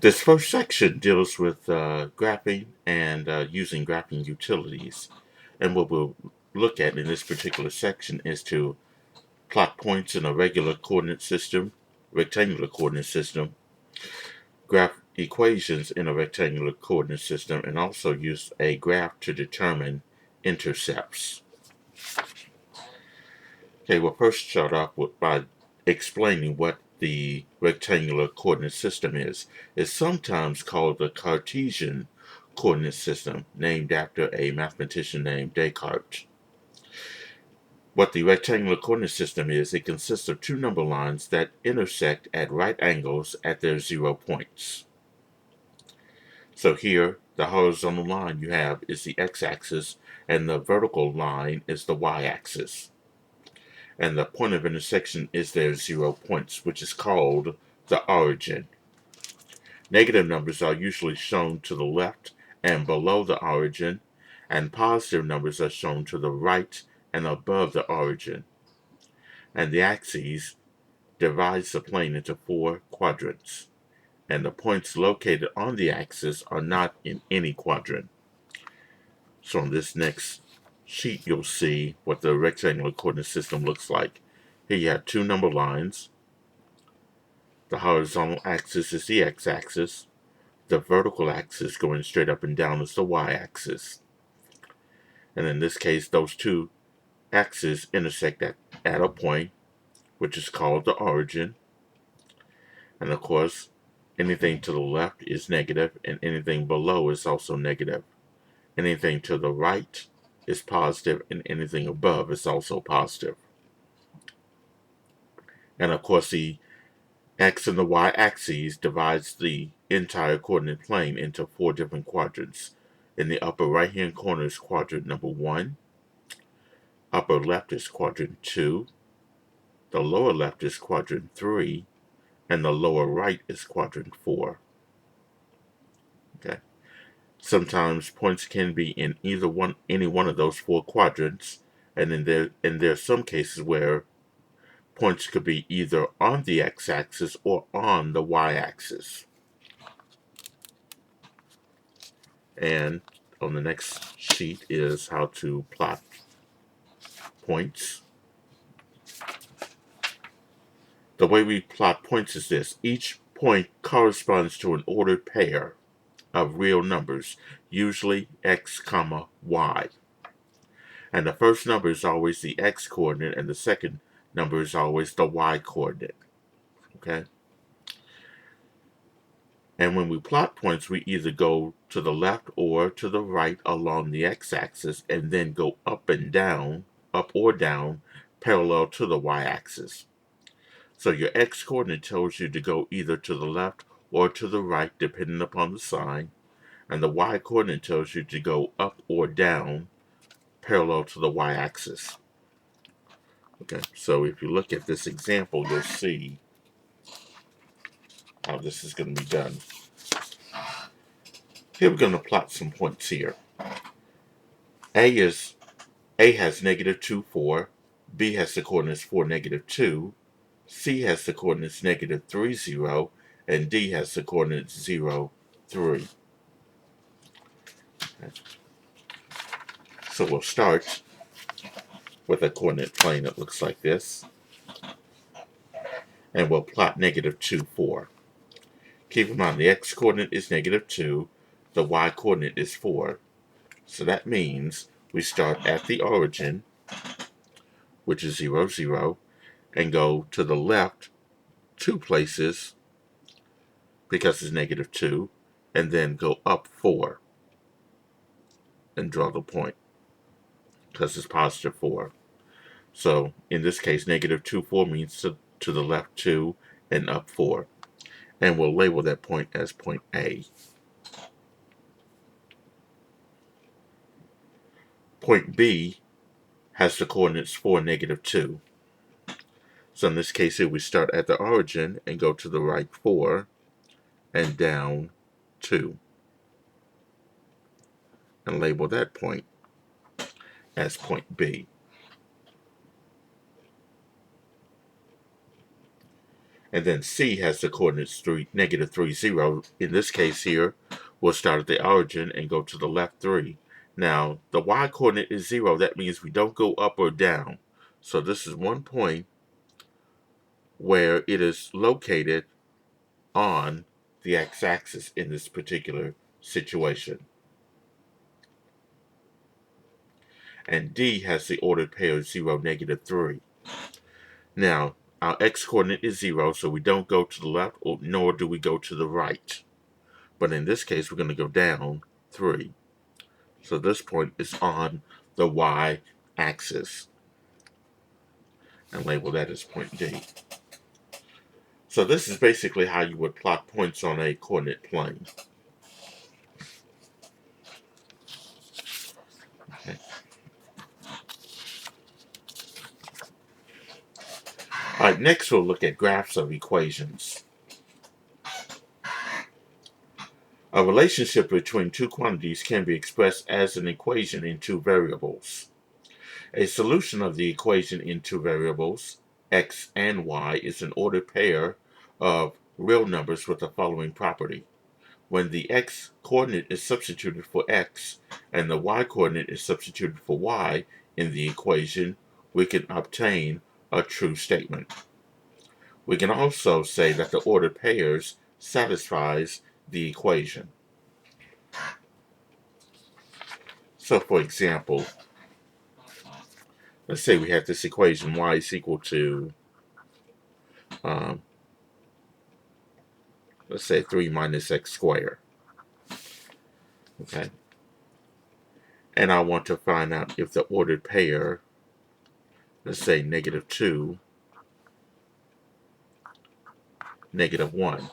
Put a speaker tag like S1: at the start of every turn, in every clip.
S1: This first section deals with graphing and using graphing utilities. And what we'll look at in this particular section is to plot points in a regular coordinate system, rectangular coordinate system, graph equations in a rectangular coordinate system, and also use a graph to determine intercepts. Okay, we'll first start off by explaining what the rectangular coordinate system is. It's sometimes called the Cartesian coordinate system, named after a mathematician named Descartes. What the rectangular coordinate system is, it consists of two number lines that intersect at right angles at their 0 points. So here, the horizontal line you have is the x-axis, and the vertical line is the y-axis. And the point of intersection is their 0 points, which is called the origin. Negative numbers are usually shown to the left and below the origin, and positive numbers are shown to the right and above the origin. And the axis divides the plane into 4 quadrants, and the points located on the axis are not in any quadrant. So on this next sheet, you'll see what the rectangular coordinate system looks like. Here you have two number lines. The horizontal axis is the x-axis. The vertical axis going straight up and down is the y-axis. And in this case, those two axes intersect at a point, which is called the origin. And of course, anything to the left is negative, and anything below is also negative. Anything to the right is positive, and anything above is also positive. And of course, the x and the y axes divides the entire coordinate plane into 4 different quadrants. In the upper right hand corner is quadrant number 1, upper left is quadrant 2, the lower left is quadrant 3, and the lower right is quadrant 4. Okay. Sometimes points can be in any one of those 4 quadrants, and there are some cases where points could be either on the x-axis or on the y-axis. And on the next sheet is how to plot points. The way we plot points is this. Each point corresponds to an ordered pair of real numbers, usually x, y. And the first number is always the x-coordinate, and the second number is always the y-coordinate. Okay? And when we plot points, we either go to the left or to the right along the x-axis and then go up and down, up or down, parallel to the y-axis. So your x-coordinate tells you to go either to the left or to the right, depending upon the sign. And the y-coordinate tells you to go up or down, parallel to the y-axis. Okay, so if you look at this example, you'll see how this is going to be done. Here we're going to plot some points here. A has negative 2, 4. B has the coordinates 4, negative 2. C has the coordinates negative 3, 0. And D has the coordinates 0, 3. Okay. So we'll start with a coordinate plane that looks like this. And we'll plot negative 2, 4. Keep in mind the x-coordinate is negative 2. The y-coordinate is 4. So that means we start at the origin, which is 0, 0, and go to the left 2 places because it's negative 2, and then go up 4 and draw the point because it's positive 4. So in this case, negative 2, 4 means to the left 2 and up 4. And we'll label that point as point A. Point B has the coordinates 4, negative 2. So in this case here, we start at the origin and go to the right 4 and down 2. And label that point as point B. And then C has the coordinates 3, negative 3, 0. In this case here, we'll start at the origin and go to the left 3. Now, the y coordinate is 0. That means we don't go up or down. So this is one point where it is located on the x-axis in this particular situation. And D has the ordered pair 0, negative 3. Now, our x-coordinate is 0, so we don't go to the left, nor do we go to the right. But in this case, we're going to go down 3. So this point is on the y-axis. And label that as point D. So this is basically how you would plot points on a coordinate plane. Okay. All right, next we'll look at graphs of equations. A relationship between two quantities can be expressed as an equation in two variables. A solution of the equation in two variables, x and y, is an ordered pair of real numbers with the following property. When the x coordinate is substituted for x and the y coordinate is substituted for y in the equation, we can obtain a true statement. We can also say that the ordered pairs satisfies the equation. So for example, let's say we have this equation y is equal to, let's say 3 minus x squared. Okay. And I want to find out if the ordered pair, let's say negative 2, negative 1,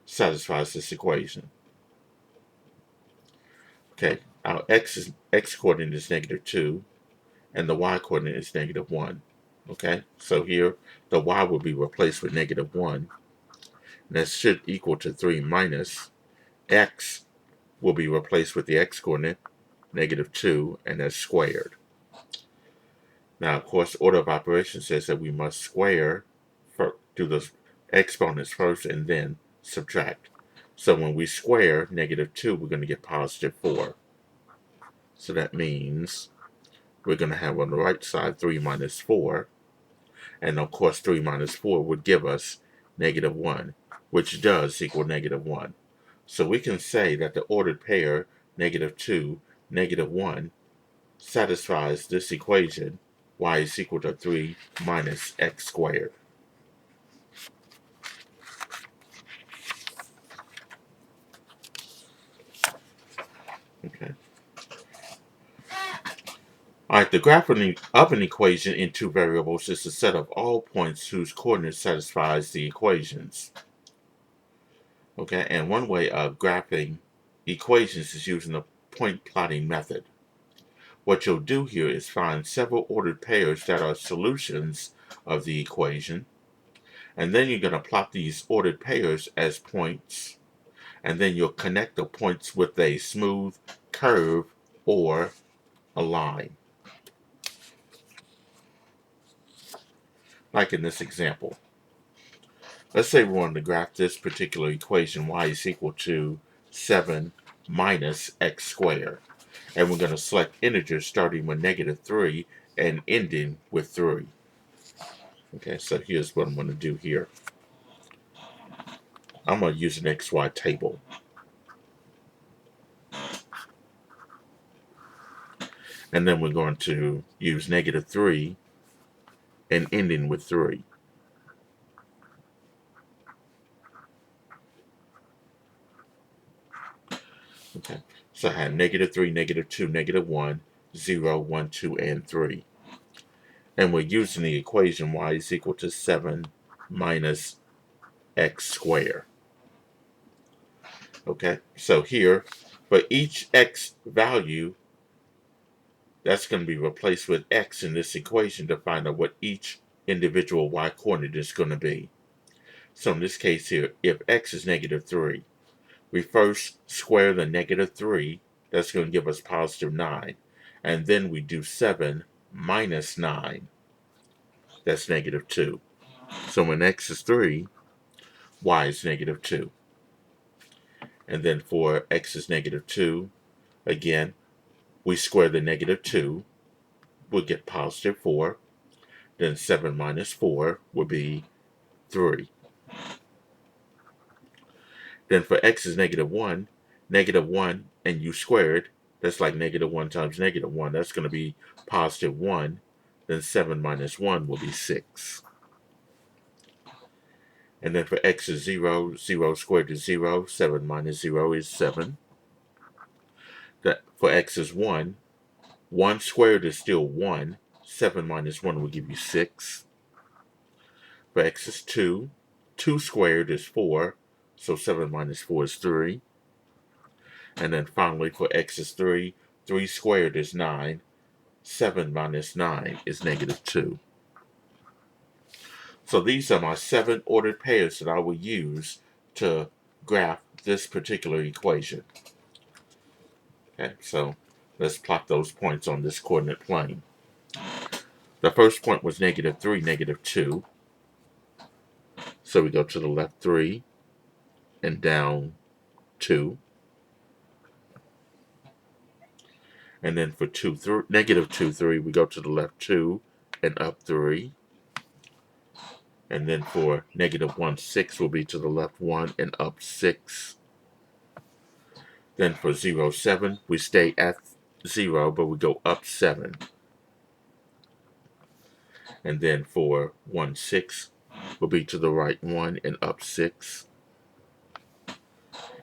S1: satisfies this equation. Okay, our x coordinate is negative 2, and the y coordinate is negative 1. Okay, so here the y will be replaced with negative 1. And that should equal to 3 minus x will be replaced with the x coordinate, negative 2, and that's squared. Now, of course, order of operations says that we must square, do the exponents first and then subtract. So when we square negative 2, we're going to get positive 4. So that means we're going to have on the right side 3 minus 4. And of course, 3 minus 4 would give us negative 1, which does equal negative 1. So we can say that the ordered pair, negative 2, negative 1, satisfies this equation, y is equal to 3 minus x squared. Okay. All right, the graph of an equation in two variables is the set of all points whose coordinates satisfies the equations. Okay, and one way of graphing equations is using the point plotting method. What you'll do here is find several ordered pairs that are solutions of the equation, and then you're going to plot these ordered pairs as points, and then you'll connect the points with a smooth curve or a line. Like in this example. Let's say we want to graph this particular equation, y is equal to 7 minus x squared. And we're going to select integers starting with negative 3 and ending with 3. Okay, so here's what I'm going to do here. I'm going to use an XY table. And then we're going to use negative 3 and ending with 3. Okay, so I have negative 3, negative 2, negative 1, 0, 1, 2, and 3. And we're using the equation y is equal to 7 minus x squared. Okay, so here, for each x value, that's going to be replaced with x in this equation to find out what each individual y coordinate is going to be. So in this case here, if x is negative 3, we first square the negative 3, that's going to give us positive 9. And then we do 7 minus 9, that's negative 2. So when x is 3, y is negative 2. And then for x is negative 2, again, we square the negative 2, we'll get positive 4. Then 7 minus 4 will be 3. Then for x is negative 1 and u squared, that's like negative 1 times negative 1. That's going to be positive 1. Then 7 minus 1 will be 6. And then for x is 0, 0 squared is 0. 7 minus 0 is 7. That for x is 1, 1 squared is still 1. 7 minus 1 will give you 6. For x is 2, 2 squared is 4. So 7 minus 4 is 3. And then finally for x is 3, 3 squared is 9. 7 minus 9 is negative 2. So these are my 7 ordered pairs that I will use to graph this particular equation. Okay, so let's plot those points on this coordinate plane. The first point was negative 3, negative 2. So we go to the left 3 and down 2. And then for negative 2, 3, we go to the left 2 and up 3. And then for negative 1, 6 will be to the left 1 and up 6. Then for 0, 7, we stay at 0, but we go up 7. And then for 1, 6 will be to the right 1 and up 6.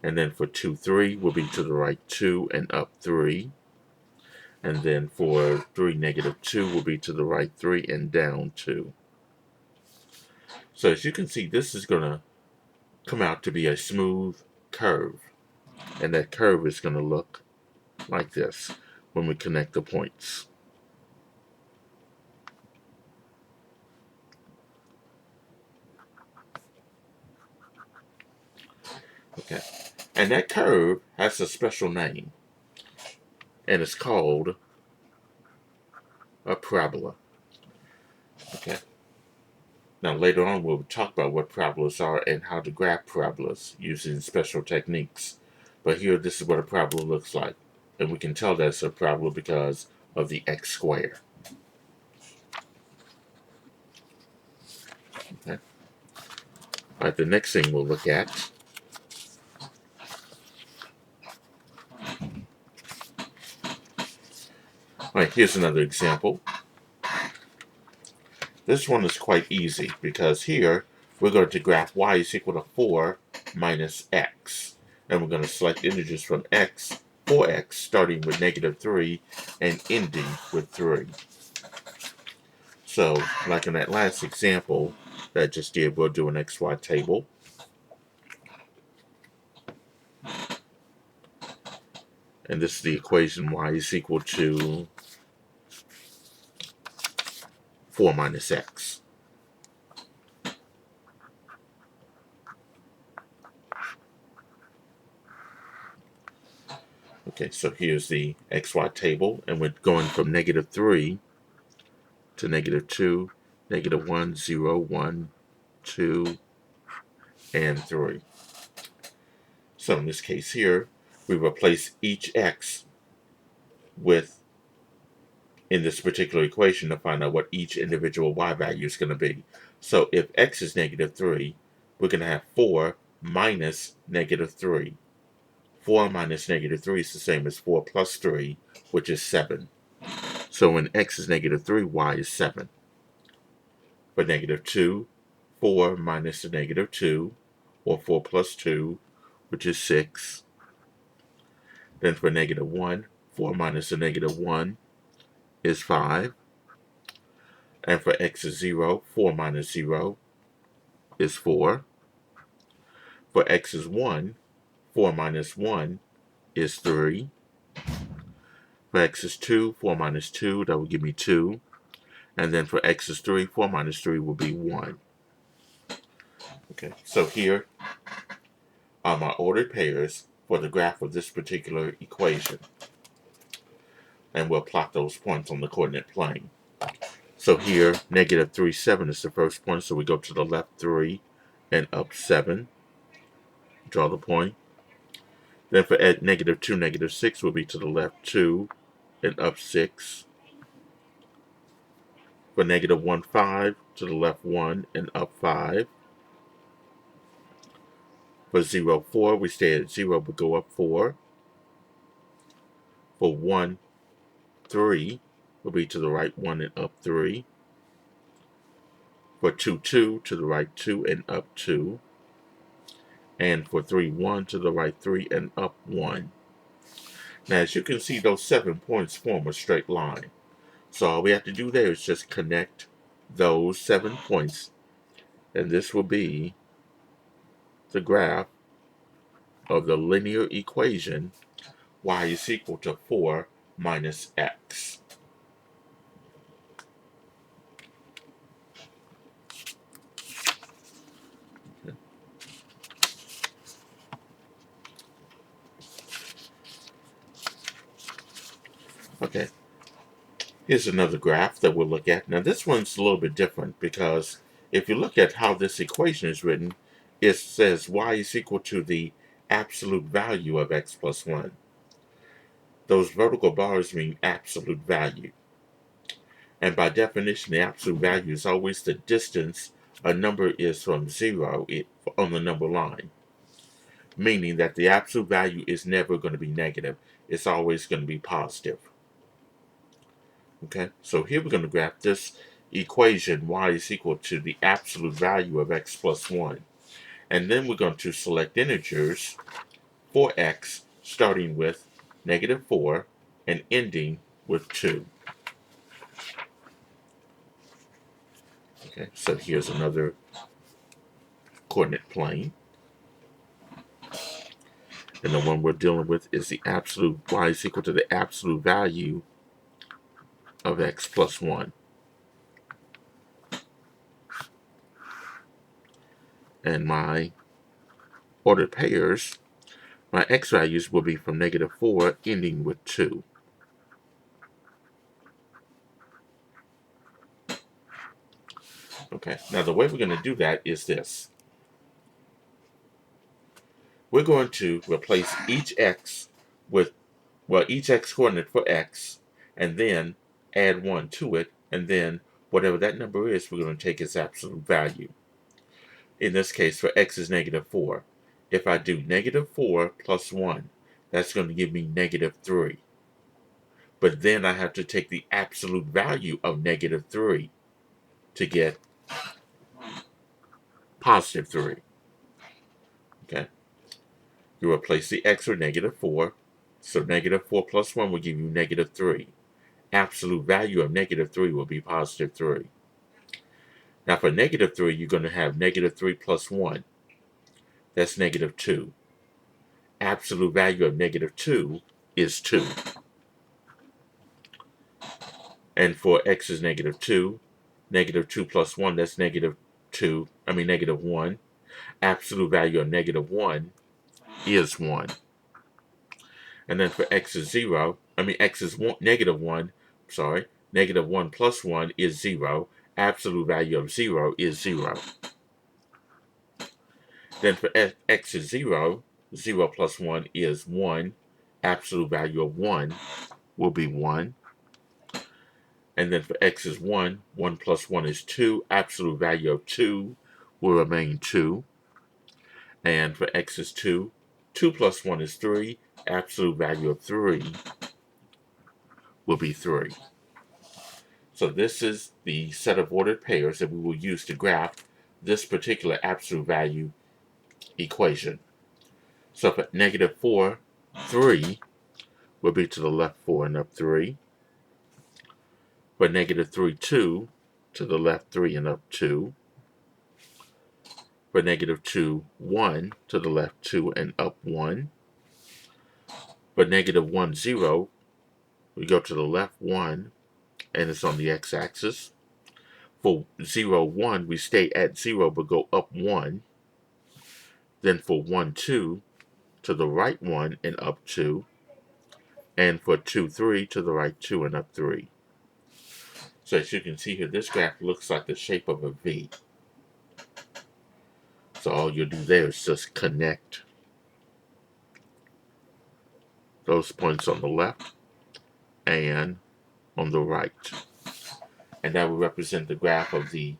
S1: And then for 2, 3 will be to the right 2 and up 3. And then for 3, negative 2 will be to the right 3 and down 2. So as you can see, this is going to come out to be a smooth curve. And that curve is going to look like this when we connect the points. Okay. And that curve has a special name. And it's called a parabola. Okay. Now later on we'll talk about what parabolas are and how to graph parabolas using special techniques. But here this is what a parabola looks like. And we can tell that it's a parabola because of the x square. Okay. Alright, the next thing we'll look at Alright, here's another example. This one is quite easy because here we're going to graph y is equal to 4 minus x. And we're going to select integers from x, 4x, starting with negative 3 and ending with 3. So, like in that last example that I just did, we'll do an xy table. And this is the equation y is equal to 4 minus x. Okay, so here's the xy table, and we're going from negative 3 to negative 2, negative 1, 0, 1, 2, and 3. So in this case here, we replace each x with, in this particular equation, to find out what each individual y value is going to be. So if x is negative 3, we're going to have 4 minus negative 3. 4 minus negative 3 is the same as 4 plus 3, which is 7. So when x is negative 3, y is 7. For negative 2, 4 minus the negative 2, or 4 plus 2, which is 6. Then for negative 1, 4 minus the negative 1 is 5. And for x is 0, 4 minus 0 is 4. For x is 1, 4 minus 1 is 3. For x is 2, 4 minus 2, that will give me 2. And then for x is 3, 4 minus 3 will be 1. Okay, so here are my ordered pairs for the graph of this particular equation. And we'll plot those points on the coordinate plane. So here, negative 3, 7 is the first point, so we go to the left 3 and up 7. Draw the point. Then for at -2, -6 will be to the left 2 and up 6. For -1, 5 to the left 1 and up 5. For 0, 4, we stay at 0 but go up 4. For 1, 3 will be to the right 1 and up 3. For 2, 2 to the right 2 and up 2. And for 3, 1 to the right 3 and up 1. Now as you can see, those 7 points form a straight line. So all we have to do there is just connect those 7 points, and this will be the graph of the linear equation y is equal to 4 minus x. Okay, here's another graph that we'll look at. Now this one's a little bit different because if you look at how this equation is written, it says y is equal to the absolute value of x plus 1. Those vertical bars mean absolute value. And by definition, the absolute value is always the distance a number is from 0 on the number line. Meaning that the absolute value is never going to be negative. It's always going to be positive. Okay, so here we're going to graph this equation y is equal to the absolute value of x plus 1. And then we're going to select integers for x starting with -4 and ending with 2. Okay, so here's another coordinate plane. And the one we're dealing with is the absolute y is equal to the absolute value of x plus 1. And my ordered pairs, my x values will be from -4 ending with 2. Okay, now the way we're going to do that is this. We're going to replace each x with, well, each x coordinate for x, and then add 1 to it, and then whatever that number is, we're going to take its absolute value. In this case, for x is -4. If I do -4 plus 1, that's going to give me -3. But then I have to take the absolute value of -3 to get +3. Okay? You replace the x with -4. So -4 plus 1 will give you -3. Absolute value of -3 will be +3. Now for -3, you're going to have -3 plus 1. That's -2. Absolute value of -2 is 2. And for x is -2, -2 plus 1, that's -1. Absolute value of -1 is 1. And then for x is x is -1, sorry, -1 plus 1 is 0. Absolute value of 0 is 0. Then for x is 0, 0 plus 1 is 1. Absolute value of 1 will be 1. And then for x is 1, 1 plus 1 is 2. Absolute value of 2 will remain 2. And for x is 2, 2 plus 1 is 3. Absolute value of 3 will be 3. So this is the set of ordered pairs that we will use to graph this particular absolute value equation. So for -4, 3 will be to the left 4 and up 3. For -3, 2 to the left 3 and up 2. For -2, 1 to the left 2 and up 1. For -1, 0, we go to the left 1 and it's on the x-axis. For 0, 1, we stay at 0 but go up 1. Then for 1, 2, to the right 1 and up 2. And for 2, 3, to the right 2 and up 3. So as you can see here, this graph looks like the shape of a V. So all you'll do there is just connect those points on the left and on the right. And that will represent the graph of the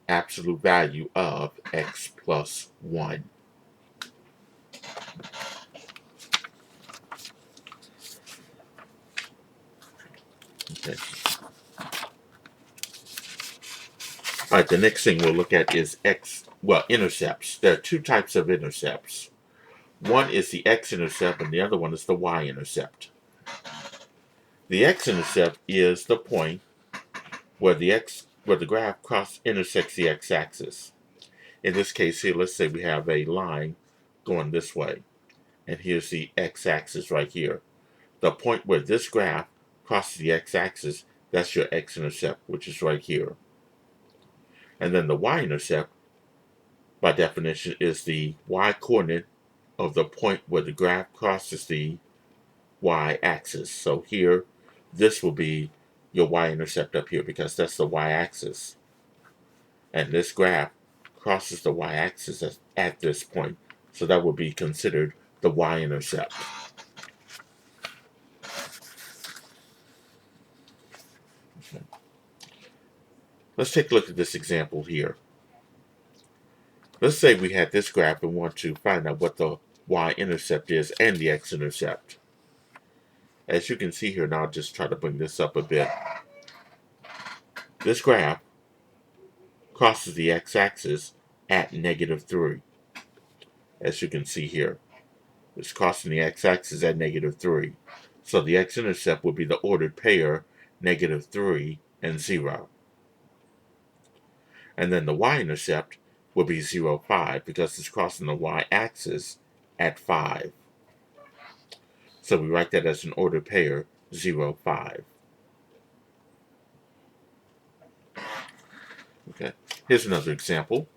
S1: absolute value of x plus 1. Okay. All right, the next thing we'll look at is intercepts. There are two types of intercepts. One is the x-intercept and the other one is the y-intercept. The x-intercept is the point where the graph intersects the x-axis. In this case here, let's say we have a line going this way, and here's the x-axis right here. The point where this graph crosses the x-axis, that's your x-intercept, which is right here. And then the y-intercept, by definition, is the y-coordinate of the point where the graph crosses the y-axis. So here, this will be your y-intercept up here because that's the y-axis. And this graph crosses the y-axis at this point. So that would be considered the y-intercept. Okay. Let's take a look at this example here. Let's say we had this graph and want to find out what the y-intercept is and the x-intercept. As you can see here, now I'll just try to bring this up a bit. This graph crosses the x-axis at -3. As you can see here, it's crossing the x-axis at -3. So the x-intercept would be the ordered pair -3 and 0. And then the y-intercept will be 0, 5 because it's crossing the y-axis at 5. So we write that as an ordered pair 0, 5. Okay, here's another example.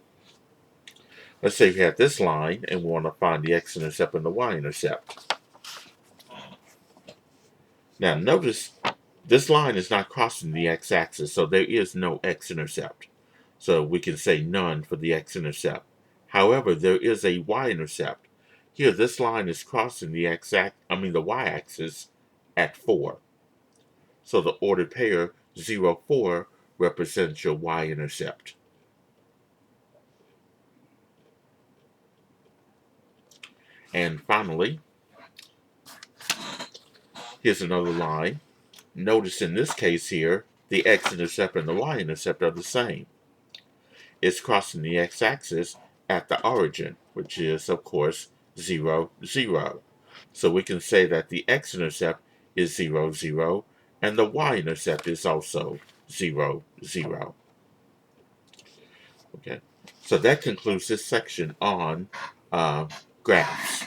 S1: Let's say we have this line and we want to find the x-intercept and the y-intercept. Now notice this line is not crossing the x-axis, so there is no x-intercept. So we can say none for the x-intercept. However, there is a y-intercept. Here, this line is crossing the y-axis at 4. So the ordered pair 0, 4 represents your y-intercept. And finally, here's another line. Notice in this case here, the x-intercept and the y-intercept are the same. It's crossing the x-axis at the origin, which is, of course, 0, 0. So we can say that the x-intercept is 0, 0, and the y-intercept is also 0, 0. Okay, so that concludes this section on graphs.